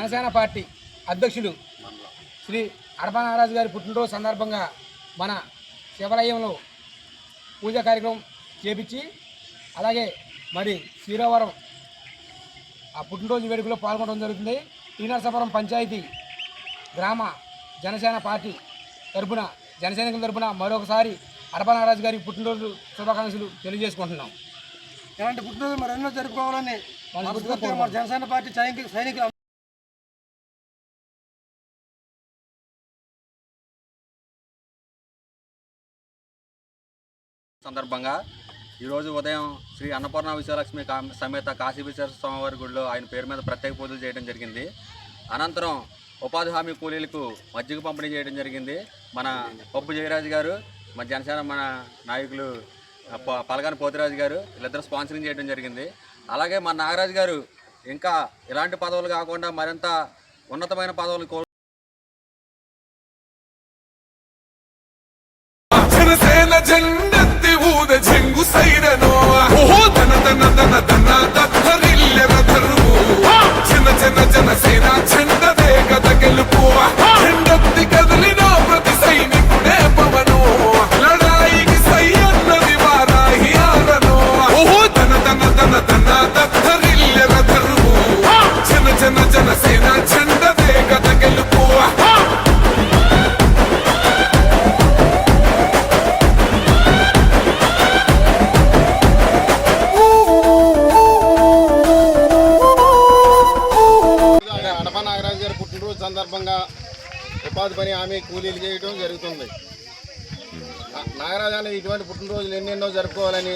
Janasena party అధ్యక్షులు శ్రీ అడప నాగరాజు గారి పుట్టినరోజు సందర్భంగా మన శివాలయంలో పూజా కార్యక్రమం చేపించి అలాగే మరి శ్రీరావరం ఆ పుట్టినరోజు వేడుకలో పాల్గొనడం జరుగుతుంది. టీనర్సాపురం పంచాయతీ గ్రామ జనసేన పార్టీ తరపున జనసైనికుల తరపున మరొకసారి అడప నాగరాజు గారి పుట్టినరోజు శుభాకాంక్షలు తెలియజేసుకుంటున్నాం. ఇలాంటి పుట్టినరోజు మరెన్నో జరుపుకోవాలని మన జనసేన పార్టీ సైనికులు సందర్భంగా ఈరోజు ఉదయం శ్రీ అన్నపూర్ణ విశ్వలక్ష్మి సమేత కాశీ విశ్వేశ్వర స్వామివారి గుడిలో ఆయన పేరు మీద ప్రత్యేక పూజలు చేయడం జరిగింది. అనంతరం ఉపాధి హామీ కూలీలకు మజ్జిగ పంపిణీ చేయడం జరిగింది. మన పప్పు జయరాజు గారు, మన జనసేన మన నాయకులు పలగాని పోతిరాజు గారు వీళ్ళిద్దరూ స్పాన్సరింగ్ చేయడం జరిగింది. అలాగే మన నాగరాజు గారు ఇంకా ఇలాంటి పదవులు కాకుండా మరింత ఉన్నతమైన పదవులు జెండెత్తి ఊద చెంగు సైరనో ఓహో దన దన దన దన దత్తరిల్లెర ధరువు చిన్న చిన్న జనసేన చెండదే గద గెలుపు చెండెత్తి కదిలిన ప్రతి సైనికుడే పవను లడాయికి సై అన్నది వారాహి ఆరనో ఓహో దన దన దన దన దత్తరిల్లెర ధరువు చిన్న చిన్న జనసేన చెండదే గద గెలుపు సందర్భంగా ఉపాధి పని హామీ కూలీలు చేయడం జరుగుతుంది. నాగరాజు ఇటువంటి పుట్టినరోజులు ఎన్నెన్నో జరుపుకోవాలని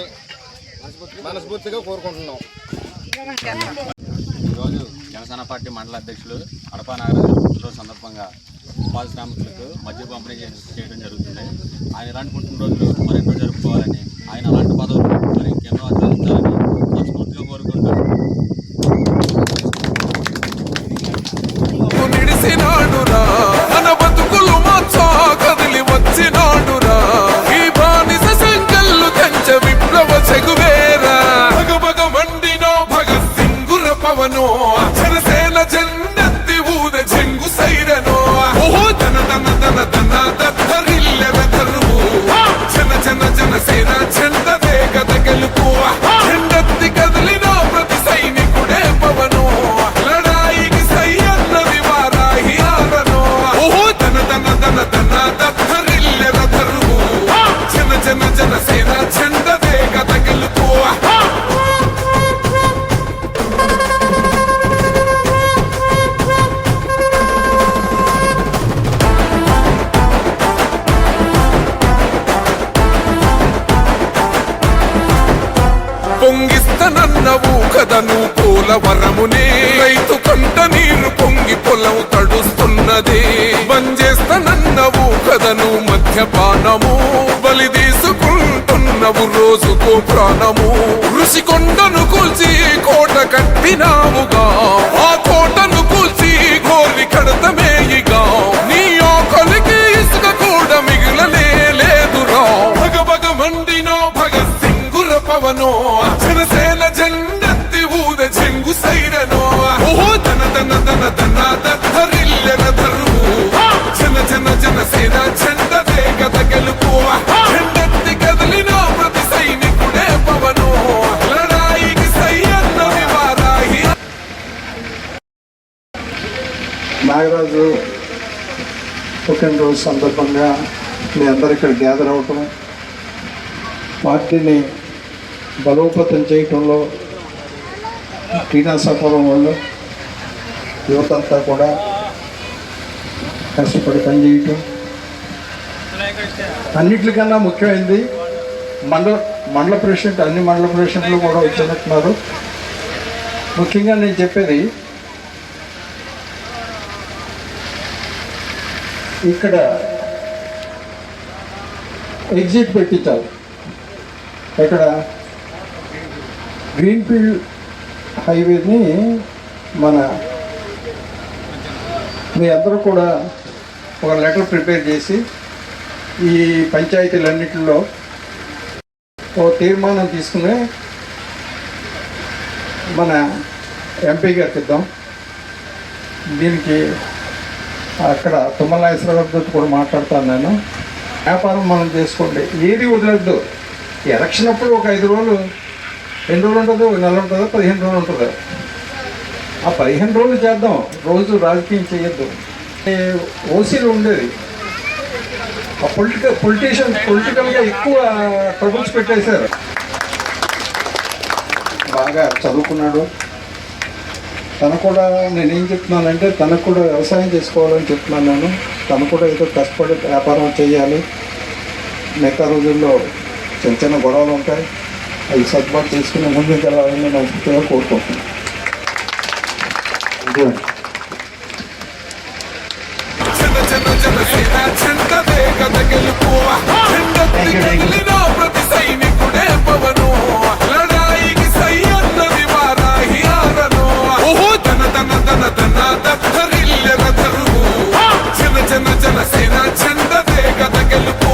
మనస్ఫూర్తిగా కోరుకుంటున్నాం. ఈరోజు జనసేన పార్టీ మండల అధ్యక్షులు అడప నాగరాజు పుట్టినరోజు సందర్భంగా ఉపాధి శ్రామికులకు మధ్య పంపిణీ చేయడం జరుగుతుంది. ఆయన ఇలాంటి పుట్టినరోజులు మరెన్నో జరుపుకోవాలని, ఆయన అలాంటి పదవులు మరి ఇంకెన్నో ఆచరించాలని మనస్ఫూర్తిగా కోరుకుంటూ మన బతుకులు మార్చా కదిలి వచ్చినాడురా ఈ బానిస సంకల్లు కంచ విప్లవ చెగువేరా భగభగ మండినో భగత్ సింగుర పవనో జనసేన జెండెత్తి ఊద చెంగు సైరనో ఓహో దన దన దన దన దత్తరిల్లెర ధరువు జన జన జనసేన చెండదే గద గెలుపు చెండెత్తి కదిలిన ప్రతి సైనికుడే పవనో లడాయికి సై అన్నది వారాహి ఆరనో ఓహో దన దన దన దన దత్తరిల్లెర ధరువు జన జన జనసేన చెండదే గద గెలుపు పొంగిస్తనన్నవు కదను పోలవరమునే రైతు కంట నీరు పొంగి పొలం తడుస్తున్నది బంజేస్తనన్నవు కదను మద్యపానము బలి తీసుకుంటున్నవు రోజుకో ప్రాణము ఋషికొండను కూల్చి కోట కట్టినావుగా ఆ కోటను కూల్చి కోరి కడతమేయిగా నీ ఆకలికి ఇసుక కూడా మిగిలనే లేదురా భగభగ మండినో భగత్ సింగుర పవనో జనసేన జెండెత్తి ఊద చెంగు సైరనో ఓహో దన దన దన దన దత్తరిల్లెర ధరువు జన జన జనసేన చెండదే గద గెలుపు చెండెత్తి కదిలిన ప్రతి సైనికుడే పవనో లడాయికి సై అన్నది వారాహి. నాగరాజు పుట్టినరోజు సందర్భంగా మీ అందరు ఇక్కడ గ్యాదర్ అవటం, పార్టీని బలోపేతం చేయటంలో టీనర్సాపురం వాళ్ళు యువత అంతా కూడా కష్టపడి పనిచేయటం, అన్నిటికన్నా ముఖ్యమైనది మండల ప్రెసిడెంట్, అన్ని మండల ప్రెసిడెంట్లు కూడా వచ్చినట్టున్నారు. ముఖ్యంగా నేను చెప్పేది ఇక్కడ ఎగ్జిట్ పెట్టించాలి. ఇక్కడ గ్రీన్ఫీల్డ్ హైవేని మీ అందరూ కూడా ఒక లెటర్ ప్రిపేర్ చేసి ఈ పంచాయతీలన్నింటిలో ఓ తీర్మానం తీసుకుని మన ఎంపీ గారికి ఇద్దాం. దీనికి అక్కడ తుమ్మల నాగేశ్వరరావుతో కూడా మాట్లాడతాను నేను. వ్యాపారం మనం చేసుకోండి, ఏది వదిలేద్దు. ఎలక్షన్ అప్పుడు ఒక 5 రోజులు, 2 రోజులు ఉంటుందో, 1 నెల ఉంటుందో, 15 రోజులు ఉంటుందో, ఆ 15 రోజులు చేద్దాం. రోజు రాజకీయం చేయొద్దు. ఓసీలు ఉండేది, ఆ పొలిటికల్గా ఎక్కువ ట్రబుల్స్ పెట్టేశారు. బాగా చదువుకున్నాడు. తను కూడా నేనేం చెప్తున్నానంటే తనకు కూడా వ్యవసాయం చేసుకోవాలని చెప్తున్నాను నేను. తను కూడా ఏదో కష్టపడి వ్యాపారం చేయాలి. మిగతా రోజుల్లో చిన్న చిన్న గొడవలు ఉంటాయి, అవి సర్దుబాటు చేసుకుని ముందుకు వెళ్ళాలని నేను మనస్ఫూర్తిగా కోరుకుంటున్నాను. చిన్న చిన్న జనసేన చెండదే గద గెలుపు చెండెత్తి కదిలిన ప్రతి సైనికుడే పవను లడాయికి సై అన్నది వారాహి ఆరను ఓహో దన దన దన దన దత్తరిల్లె రథరువు చిన్న చిన్న జనసేన చెండదే గద గెలుపు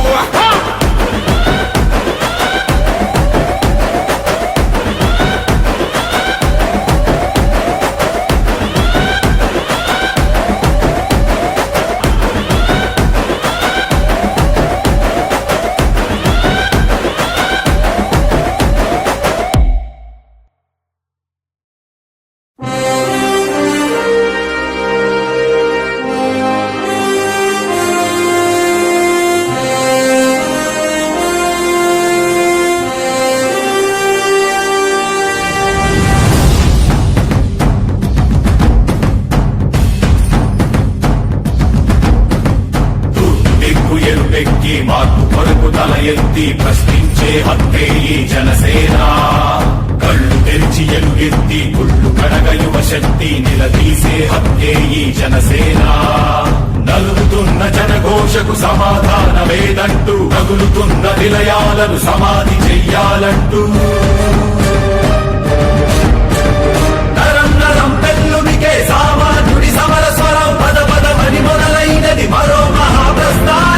మార్పు కొరకు తల ఎత్తి ప్రశ్నించే హక్కే ఈ జనసేన. కళ్ళు తెరిచి ఎలుగెత్తి కుళ్ళు కడగ యువ శక్తి నిలదీసే హక్కే ఈ జనసేన. నలుగుతున్న జనఘోషకు సమాధానమేదంటూ తగులుతున్న నిలయాలను సమాధి చెయ్యాలంటూ నరం నరం పెళ్ళునికే సామాన్యుడి సమర స్వరం పద పదమని మొదలైనది మరో మహాప్రస్థానం.